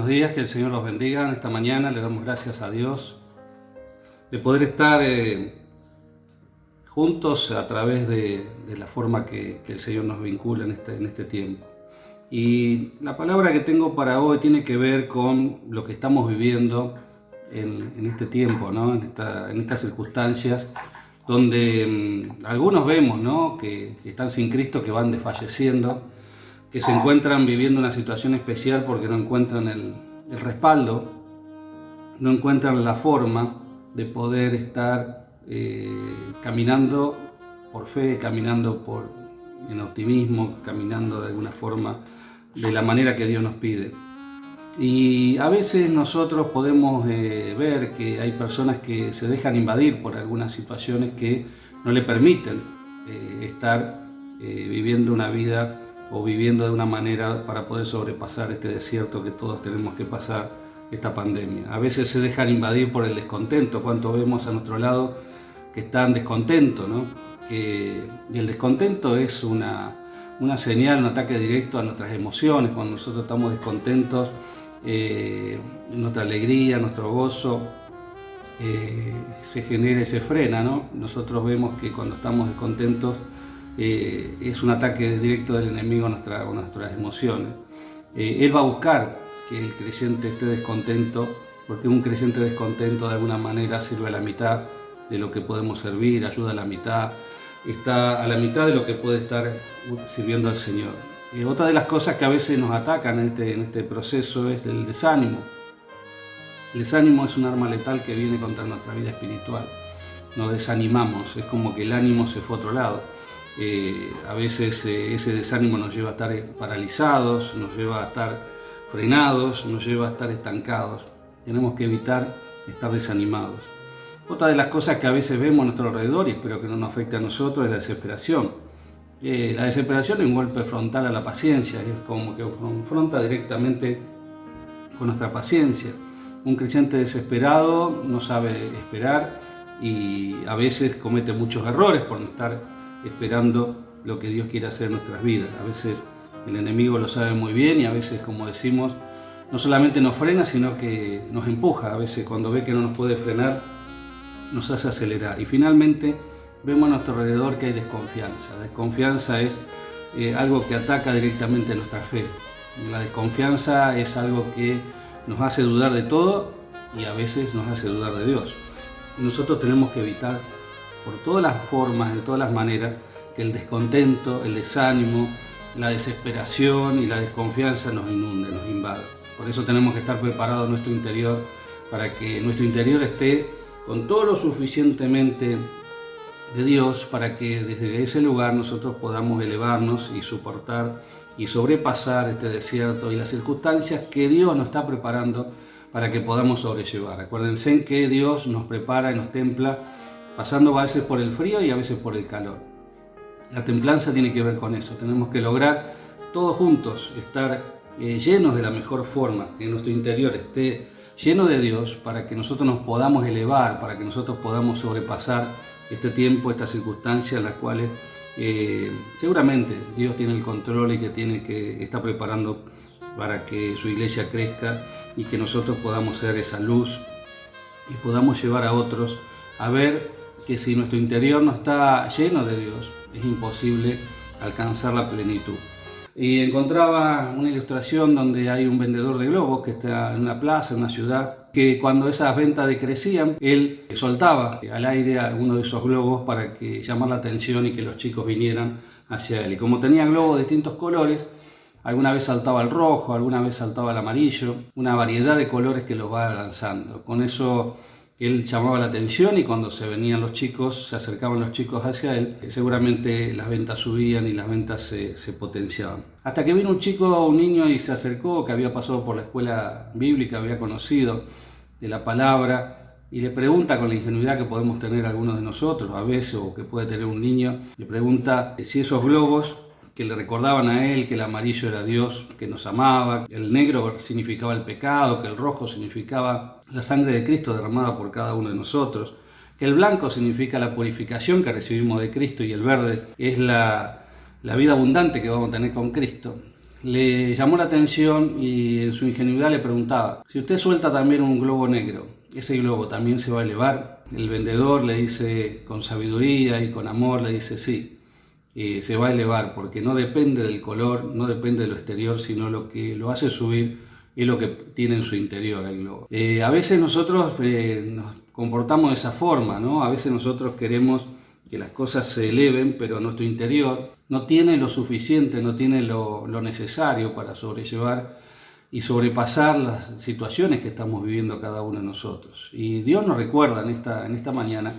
días, que el Señor los bendiga. En esta mañana le damos gracias a Dios de poder estar juntos a través de la forma que el Señor nos vincula en este tiempo. Y la palabra que tengo para hoy tiene que ver con lo que estamos viviendo en este tiempo, ¿no? en estas circunstancias donde algunos vemos, ¿no? que están sin Cristo, que van desfalleciendo, que se encuentran viviendo una situación especial porque no encuentran el respaldo, no encuentran la forma de poder estar caminando por fe, caminando en optimismo, caminando de alguna forma de la manera que Dios nos pide. Y a veces nosotros podemos ver que hay personas que se dejan invadir por algunas situaciones que no le permiten estar viviendo una vida o viviendo de una manera para poder sobrepasar este desierto que todos tenemos que pasar, esta pandemia. A veces se dejan invadir por el descontento. ¿Cuánto vemos a nuestro lado que están descontentos, ¿no? Y el descontento es una señal, un ataque directo a nuestras emociones. Cuando nosotros estamos descontentos, nuestra alegría, nuestro gozo se genera y se frena, ¿no? Nosotros vemos que cuando estamos descontentos es un ataque directo del enemigo a nuestras emociones. Él va a buscar que el creyente esté descontento, porque un creyente descontento de alguna manera sirve a la mitad de lo que podemos servir, ayuda a la mitad, está a la mitad de lo que puede estar sirviendo al Señor. Otra de las cosas que a veces nos atacan en este proceso es el desánimo. El desánimo es un arma letal que viene contra nuestra vida espiritual. Nos desanimamos, es como que el ánimo se fue a otro lado. A veces ese desánimo nos lleva a estar paralizados, nos lleva a estar frenados, nos lleva a estar estancados. Tenemos que evitar estar desanimados. Otra de las cosas que a veces vemos a nuestro alrededor, y espero que no nos afecte a nosotros, es la desesperación. La desesperación es un golpe frontal a la paciencia, es como que confronta directamente con nuestra paciencia. Un creyente desesperado no sabe esperar y a veces comete muchos errores por no estar esperando lo que Dios quiere hacer en nuestras vidas. A veces el enemigo lo sabe muy bien y a veces, como decimos, no solamente nos frena, sino que nos empuja. A veces cuando ve que no nos puede frenar, nos hace acelerar. Y finalmente vemos a nuestro alrededor que hay desconfianza. La desconfianza es algo que ataca directamente nuestra fe. La desconfianza es algo que nos hace dudar de todo y a veces nos hace dudar de Dios. Y nosotros tenemos que evitar por todas las formas, de todas las maneras, que el descontento, el desánimo, la desesperación y la desconfianza nos inunde, nos invada. Por eso tenemos que estar preparados en nuestro interior para que nuestro interior esté con todo lo suficientemente de Dios para que desde ese lugar nosotros podamos elevarnos y soportar y sobrepasar este desierto y las circunstancias que Dios nos está preparando para que podamos sobrellevar. Acuérdense en que Dios nos prepara y nos templa pasando a veces por el frío y a veces por el calor. La templanza tiene que ver con eso. Tenemos que lograr todos juntos estar llenos de la mejor forma, que nuestro interior esté lleno de Dios para que nosotros nos podamos elevar, para que nosotros podamos sobrepasar este tiempo, estas circunstancias en las cuales seguramente Dios tiene el control y que está preparando para que su iglesia crezca y que nosotros podamos ser esa luz y podamos llevar a otros a ver que si nuestro interior no está lleno de Dios, es imposible alcanzar la plenitud. Y encontraba una ilustración donde hay un vendedor de globos que está en una plaza, en una ciudad, que cuando esas ventas decrecían, él soltaba al aire alguno de esos globos para que llamar la atención y que los chicos vinieran hacia él. Y como tenía globos de distintos colores, alguna vez saltaba el rojo, alguna vez saltaba el amarillo, una variedad de colores que los va lanzando. Con eso él llamaba la atención y cuando se venían los chicos, se acercaban los chicos hacia él, seguramente las ventas subían y las ventas se potenciaban. Hasta que vino un niño y se acercó, que había pasado por la escuela bíblica, había conocido de la palabra, y le pregunta con la ingenuidad que podemos tener algunos de nosotros a veces, o que puede tener un niño, le pregunta si esos globos que le recordaban a él que el amarillo era Dios que nos amaba, el negro significaba el pecado, que el rojo significaba la sangre de Cristo derramada por cada uno de nosotros, que el blanco significa la purificación que recibimos de Cristo y el verde es la vida abundante que vamos a tener con Cristo. le llamó la atención y en su ingenuidad le preguntaba: si usted suelta también un globo negro, ¿ese globo también se va a elevar? El vendedor le dice con sabiduría y con amor, le dice: sí, se va a elevar, porque no depende del color, no depende de lo exterior, sino lo que lo hace subir es lo que tiene en su interior el globo. A veces nosotros nos comportamos de esa forma, ¿no? A veces nosotros queremos que las cosas se eleven, pero nuestro interior no tiene lo suficiente, no tiene lo necesario para sobrellevar y sobrepasar las situaciones que estamos viviendo cada uno de nosotros. Y Dios nos recuerda en esta mañana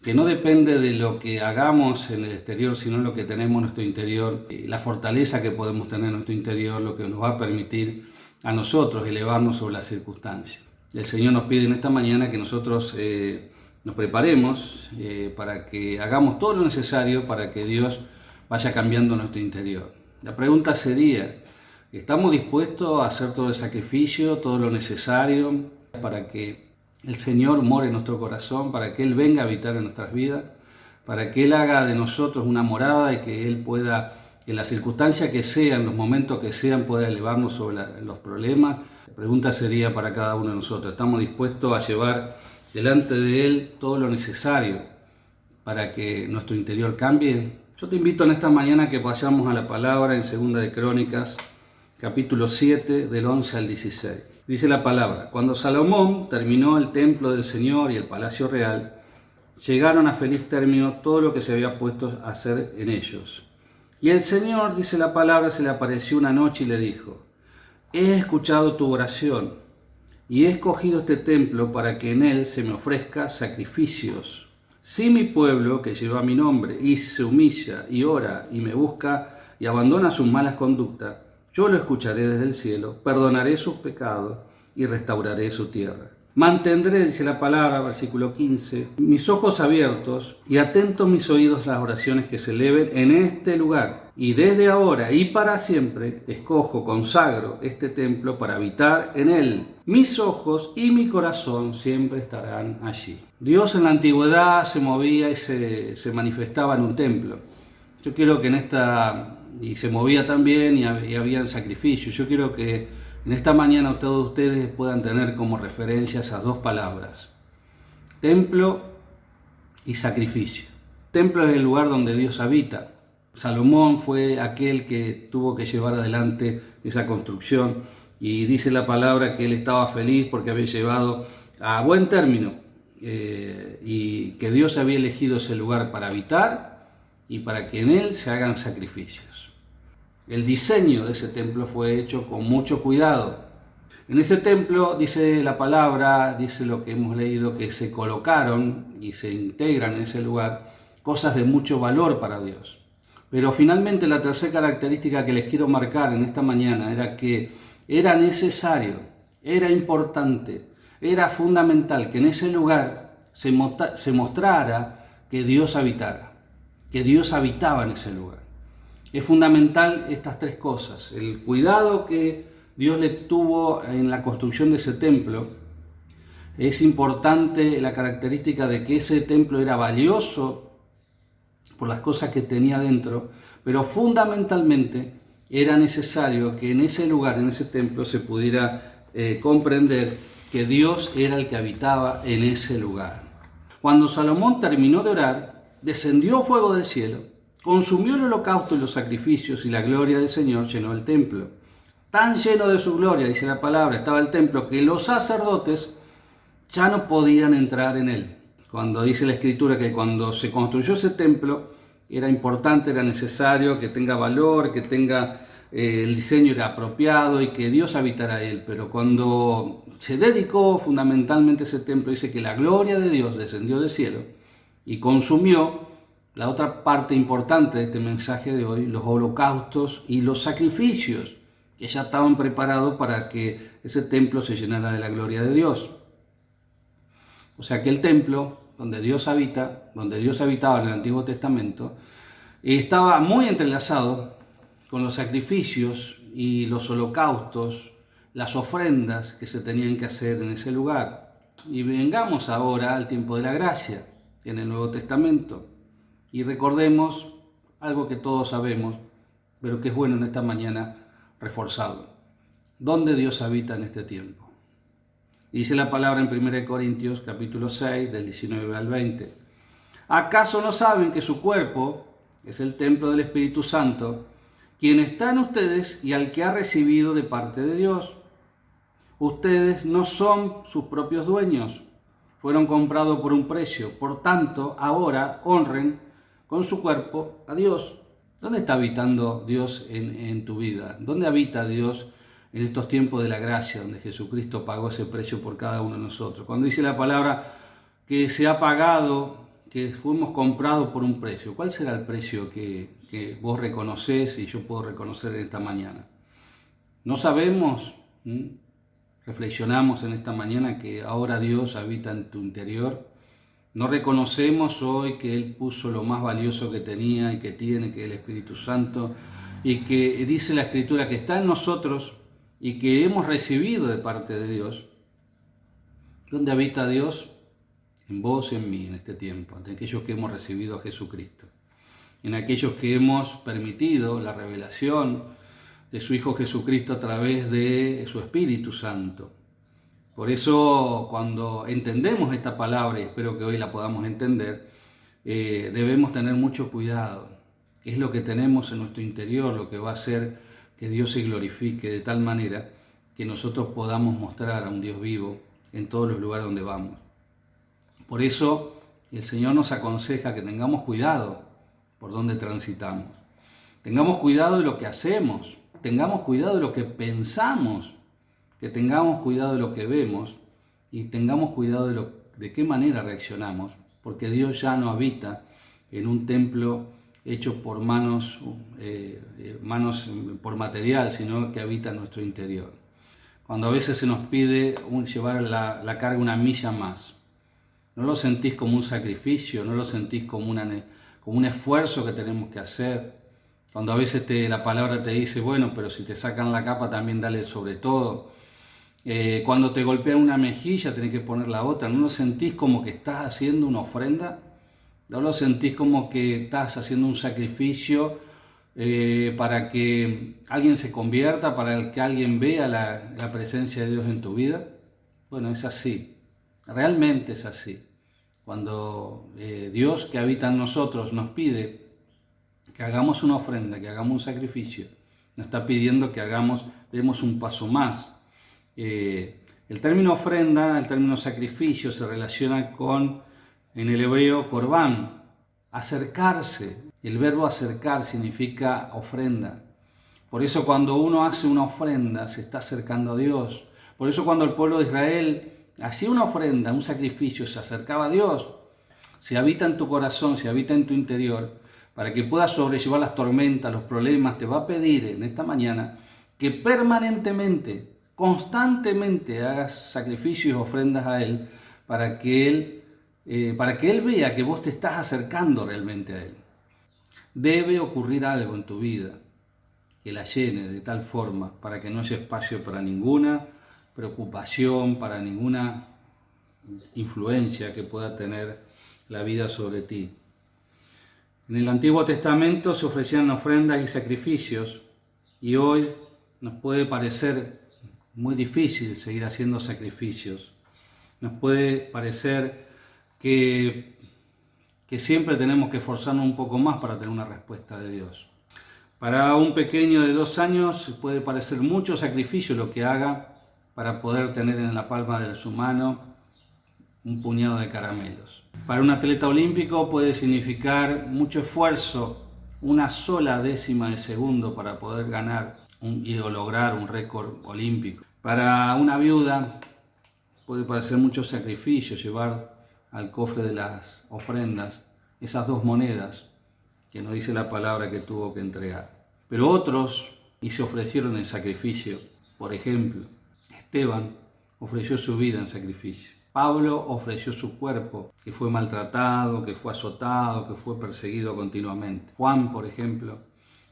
que no depende de lo que hagamos en el exterior, sino lo que tenemos en nuestro interior, la fortaleza que podemos tener en nuestro interior, lo que nos va a permitir a nosotros elevarnos sobre las circunstancias. El Señor nos pide en esta mañana que nosotros nos preparemos para que hagamos todo lo necesario para que Dios vaya cambiando nuestro interior. La pregunta sería: ¿estamos dispuestos a hacer todo el sacrificio, todo lo necesario para que el Señor more en nuestro corazón, para que Él venga a habitar en nuestras vidas, para que Él haga de nosotros una morada y que Él pueda, en las circunstancias que sean, en los momentos que sean, pueda elevarnos sobre los problemas? La pregunta sería para cada uno de nosotros: ¿estamos dispuestos a llevar delante de Él todo lo necesario para que nuestro interior cambie? Yo te invito en esta mañana a que vayamos a la palabra en 2 de Crónicas, capítulo 7, del 11 al 16. Dice la palabra: cuando Salomón terminó el templo del Señor y el palacio real, llegaron a feliz término todo lo que se había puesto a hacer en ellos. Y el Señor, dice la palabra, se le apareció una noche y le dijo: he escuchado tu oración y he escogido este templo para que en él se me ofrezca sacrificios. Si mi pueblo, que lleva mi nombre, y se humilla y ora y me busca y abandona sus malas conductas, yo lo escucharé desde el cielo, perdonaré sus pecados y restauraré su tierra. Mantendré, dice la palabra, versículo 15, mis ojos abiertos y atentos mis oídos las oraciones que se eleven en este lugar. Y desde ahora y para siempre escojo, consagro este templo para habitar en él. Mis ojos y mi corazón siempre estarán allí. Dios en la antigüedad se movía y se manifestaba en un templo. Yo quiero que y se movía también y había sacrificios. Yo quiero que en esta mañana todos ustedes puedan tener como referencia esas dos palabras: templo y sacrificio. Templo es el lugar donde Dios habita. Salomón fue aquel que tuvo que llevar adelante esa construcción, y dice la palabra que él estaba feliz porque había llevado a buen término y que Dios había elegido ese lugar para habitar y para que en él se hagan sacrificios. El diseño de ese templo fue hecho con mucho cuidado. En ese templo, dice la palabra, dice lo que hemos leído, que se colocaron y se integran en ese lugar cosas de mucho valor para Dios. Pero finalmente la tercera característica que les quiero marcar en esta mañana era que era necesario, era importante, era fundamental que en ese lugar se mostrara que Dios habitara, que Dios habitaba en ese lugar. Es fundamental estas tres cosas: el cuidado que Dios le tuvo en la construcción de ese templo. Es importante la característica de que ese templo era valioso por las cosas que tenía dentro, pero fundamentalmente era necesario que en ese lugar, en ese templo, se pudiera comprender que Dios era el que habitaba en ese lugar. Cuando Salomón terminó de orar, descendió fuego del cielo, consumió el holocausto y los sacrificios, y la gloria del Señor llenó el templo. Tan lleno de su gloria, dice la palabra, estaba el templo, que los sacerdotes ya no podían entrar en él. Cuando dice la Escritura que cuando se construyó ese templo, era importante, era necesario que tenga valor, que tenga el diseño era apropiado y que Dios habitara él. Pero cuando se dedicó fundamentalmente ese templo, dice que la gloria de Dios descendió del cielo y consumió la otra parte importante de este mensaje de hoy: los holocaustos y los sacrificios que ya estaban preparados para que ese templo se llenara de la gloria de Dios. O sea que el templo donde Dios habita, donde Dios habitaba en el Antiguo Testamento, estaba muy entrelazado con los sacrificios y los holocaustos, las ofrendas que se tenían que hacer en ese lugar. Y vengamos ahora al tiempo de la gracia en el Nuevo Testamento. Y recordemos algo que todos sabemos, pero que es bueno en esta mañana reforzarlo. ¿Dónde Dios habita en este tiempo? Dice la palabra en 1 Corintios capítulo 6, del 19 al 20. ¿Acaso no saben que su cuerpo es el templo del Espíritu Santo, quien está en ustedes y al que ha recibido de parte de Dios? Ustedes no son sus propios dueños, fueron comprados por un precio. Por tanto, ahora honren con su cuerpo a Dios. ¿Dónde está habitando Dios en tu vida? ¿Dónde habita Dios en estos tiempos de la gracia, donde Jesucristo pagó ese precio por cada uno de nosotros? Cuando dice la palabra que se ha pagado, que fuimos comprados por un precio, ¿cuál será el precio que vos reconoces y yo puedo reconocer en esta mañana? No sabemos. Reflexionamos en esta mañana que ahora Dios habita en tu interior. No reconocemos hoy que Él puso lo más valioso que tenía y que tiene, que es el Espíritu Santo, y que dice la Escritura que está en nosotros y que hemos recibido de parte de Dios. ¿Dónde habita Dios? En vos y en mí en este tiempo, ante aquellos que hemos recibido a Jesucristo, en aquellos que hemos permitido la revelación de su Hijo Jesucristo a través de su Espíritu Santo. Por eso, cuando entendemos esta palabra, y espero que hoy la podamos entender, debemos tener mucho cuidado. Es lo que tenemos en nuestro interior, lo que va a hacer que Dios se glorifique de tal manera que nosotros podamos mostrar a un Dios vivo en todos los lugares donde vamos. Por eso, el Señor nos aconseja que tengamos cuidado por donde transitamos. Tengamos cuidado de lo que hacemos, tengamos cuidado de lo que pensamos, que tengamos cuidado de lo que vemos y tengamos cuidado de qué manera reaccionamos, porque Dios ya no habita en un templo hecho por manos por material, sino que habita en nuestro interior. Cuando a veces se nos pide llevar la carga una milla más, ¿no lo sentís como un sacrificio? ¿No lo sentís como un esfuerzo que tenemos que hacer? Cuando a veces la palabra te dice, bueno, pero si te sacan la capa también dale sobre todo. Cuando te golpean una mejilla tenés que poner la otra. ¿No lo sentís como que estás haciendo una ofrenda? ¿No lo sentís como que estás haciendo un sacrificio para que alguien se convierta, para que alguien vea la presencia de Dios en tu vida? Bueno, es así. Realmente es así. Cuando Dios que habita en nosotros nos pide que hagamos una ofrenda, que hagamos un sacrificio, nos está pidiendo que demos un paso más. El término ofrenda, el término sacrificio se relaciona con, en el hebreo, corbán, acercarse. El verbo acercar significa ofrenda. Por eso cuando uno hace una ofrenda se está acercando a Dios. Por eso cuando el pueblo de Israel hacía una ofrenda, un sacrificio, se acercaba a Dios. Se habita en tu corazón, se habita en tu interior, para que puedas sobrellevar las tormentas, los problemas. Te va a pedir en esta mañana que permanentemente, constantemente hagas sacrificios y ofrendas a Él, para que Él vea que vos te estás acercando realmente a Él. Debe ocurrir algo en tu vida que la llene de tal forma para que no haya espacio para ninguna preocupación, para ninguna influencia que pueda tener la vida sobre ti. En el Antiguo Testamento se ofrecían ofrendas y sacrificios y hoy nos puede parecer muy difícil seguir haciendo sacrificios. Nos puede parecer que siempre tenemos que esforzarnos un poco más para tener una respuesta de Dios. Para un pequeño de 2 años puede parecer mucho sacrificio lo que haga para poder tener en la palma de su mano un puñado de caramelos. Para un atleta olímpico puede significar mucho esfuerzo, una sola décima de segundo para poder ganar y lograr un récord olímpico. Para una viuda puede parecer mucho sacrificio llevar al cofre de las ofrendas esas 2 monedas que nos dice la palabra que tuvo que entregar. Pero otros y se ofrecieron en sacrificio. Por ejemplo, Esteban ofreció su vida en sacrificio. Pablo ofreció su cuerpo, que fue maltratado, que fue azotado, que fue perseguido continuamente. Juan, por ejemplo,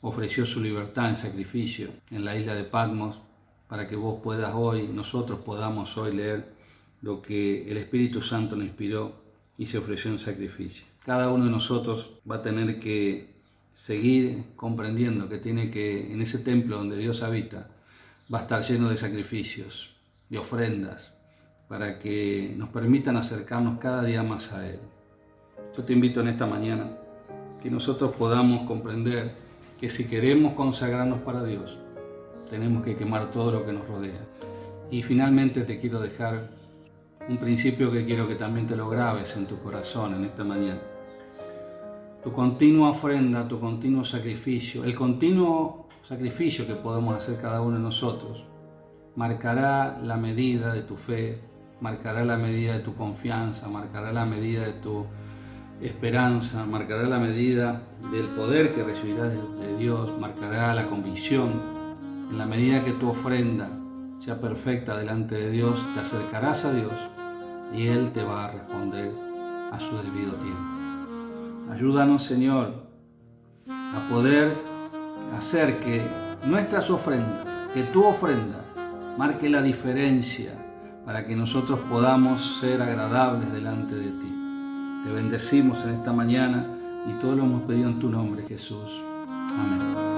ofreció su libertad en sacrificio en la isla de Patmos, para que vos puedas hoy, nosotros podamos hoy leer lo que el Espíritu Santo nos inspiró y se ofreció en sacrificio. Cada uno de nosotros va a tener que seguir comprendiendo que tiene que, en ese templo donde Dios habita, va a estar lleno de sacrificios, de ofrendas, para que nos permitan acercarnos cada día más a Él. Yo te invito en esta mañana que nosotros podamos comprender que si queremos consagrarnos para Dios, tenemos que quemar todo lo que nos rodea. Y finalmente te quiero dejar un principio que quiero que también te lo grabes en tu corazón en esta mañana. Tu continua ofrenda, tu continuo sacrificio, el continuo sacrificio que podemos hacer cada uno de nosotros, marcará la medida de tu fe, marcará la medida de tu confianza, marcará la medida de tu esperanza, marcará la medida del poder que recibirás de Dios, marcará la convicción. En la medida que tu ofrenda sea perfecta delante de Dios, te acercarás a Dios y Él te va a responder a su debido tiempo. Ayúdanos, Señor, a poder hacer que nuestras ofrendas, que tu ofrenda, marque la diferencia para que nosotros podamos ser agradables delante de ti. Te bendecimos en esta mañana y todo lo hemos pedido en tu nombre, Jesús. Amén.